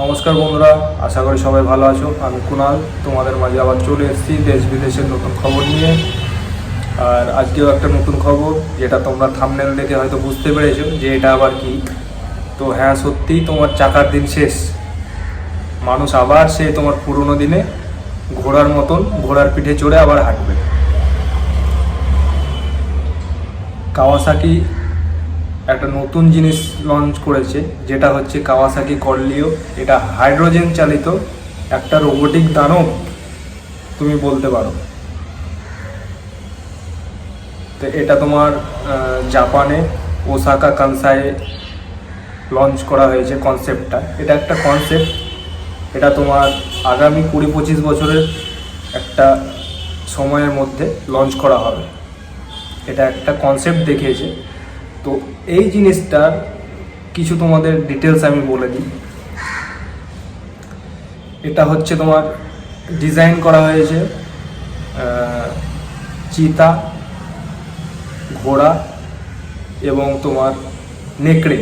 নমস্কার বন্ধুরা, আশা করি সবাই ভালো আছো। আমি কুনাল তোমাদের মাঝে আবার চলে এসেছি দেশ বিদেশের নতুন খবর নিয়ে। আর আজকেও একটা নতুন খবর, যেটা তোমরা থাম্বনেল দেখে হয়তো বুঝতে পেরেছো যে এটা আবার কি। তো হ্যাঁ, সত্যিই তোমার চাকার দিন শেষ। মানুষ আবার সে তোমার পুরনো দিনে ঘোড়ার মতন ঘোড়ার পিঠে চড়ে আবার হাঁটবে। কাওয়াসাকি একটা নতুন জিনিস লঞ্চ করেছে, যেটা হচ্ছে কাওয়াসাকি কর্লিও। এটা হাইড্রোজেন চালিত একটা রোবোটিক দানব তুমি বলতে পারো। তো এটা তোমার জাপানে ওসাকা কানসাইয়ে লঞ্চ করা হয়েছে কনসেপ্টটা। এটা একটা কনসেপ্ট, এটা তোমার আগামী 20-25 বছরের একটা সময়ের মধ্যে লঞ্চ করা হবে। এটা একটা কনসেপ্ট দেখিয়েছে। তো এই জিনিসটার কিছু তোমাদের ডিটেলস আমি বলে দিই। এটা হচ্ছে তোমার ডিজাইন করা হয়েছে চিতা, ঘোড়া এবং তোমার নেকড়ে,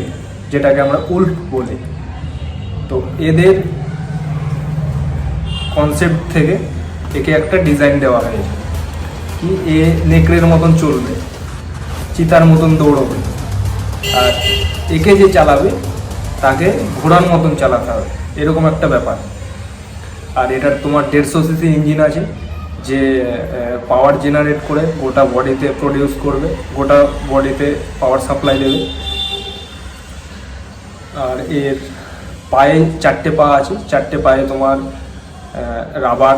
যেটাকে আমরা উল্ফ বলি। তো এদের কনসেপ্ট থেকে একে একটা ডিজাইন দেওয়া হয়েছে কি এ নেকড়ের মতন চলবে, চিতার মতন দৌড়বে, আর একে যে চালাবে তাকে ঘোড়ার মতন চালাতে হবে, এরকম একটা ব্যাপার। আর এটার তোমার 150 সিসি ইঞ্জিন আছে, যে পাওয়ার জেনারেট করে গোটা বডিতে প্রডিউস করবে, গোটা বডিতে পাওয়ার সাপ্লাই দেবে। আর এর পায়ে 4টে পা আছে, 4টে পায়ে তোমার রাবার,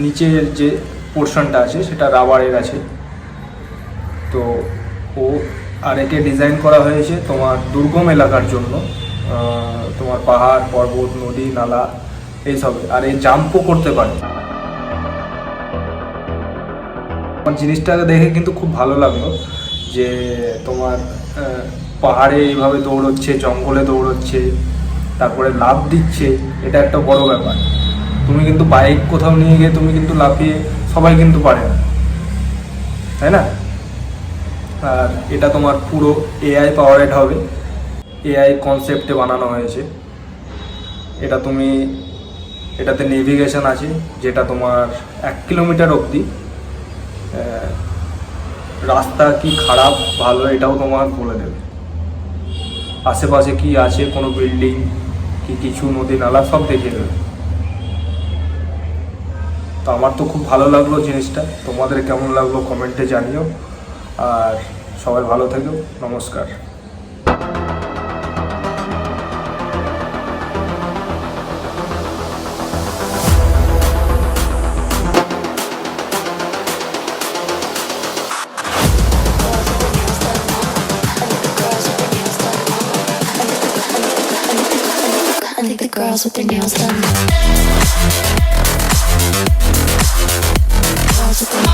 নিচের যে পোর্শনটা আছে সেটা রাবারের আছে। তো ও আর একে ডিজাইন করা হয়েছে তোমার দুর্গম এলাকার জন্য, তোমার পাহাড় পর্বত নদী নালা এইসব। আর এই জাম্পও করতে পারে। আমার জিনিসটাকে দেখে কিন্তু খুব ভালো লাগলো, যে তোমার পাহাড়ে এইভাবে দৌড়চ্ছে, জঙ্গলে দৌড়চ্ছে, তারপরে লাফ দিচ্ছে। এটা একটা বড় ব্যাপার। তুমি কিন্তু বাইক কোথাও নিয়ে গিয়ে তুমি কিন্তু লাফিয়ে সবাই কিন্তু পারে না, তাই না? আর এটা তোমার পুরো এআই পাওয়ারেড হবে, এআই কনসেপ্টে বানানো হয়েছে। এটা তুমি এটাতে নেভিগেশন আছে, যেটা তোমার 1 কিলোমিটার অবধি রাস্তা কি খারাপ ভালো এটাও তোমার বলে দেবে। আশেপাশে কি আছে, কোনো বিল্ডিং কি কিছু নদী নালা সব দেখিয়ে দেবে। তো আমার তো খুব ভালো লাগলো জিনিসটা। তোমাদের কেমন লাগলো কমেন্টে জানিও। আর সবাই ভালো থেকো, নমস্কার। I think the girls with their nails done. Girls with their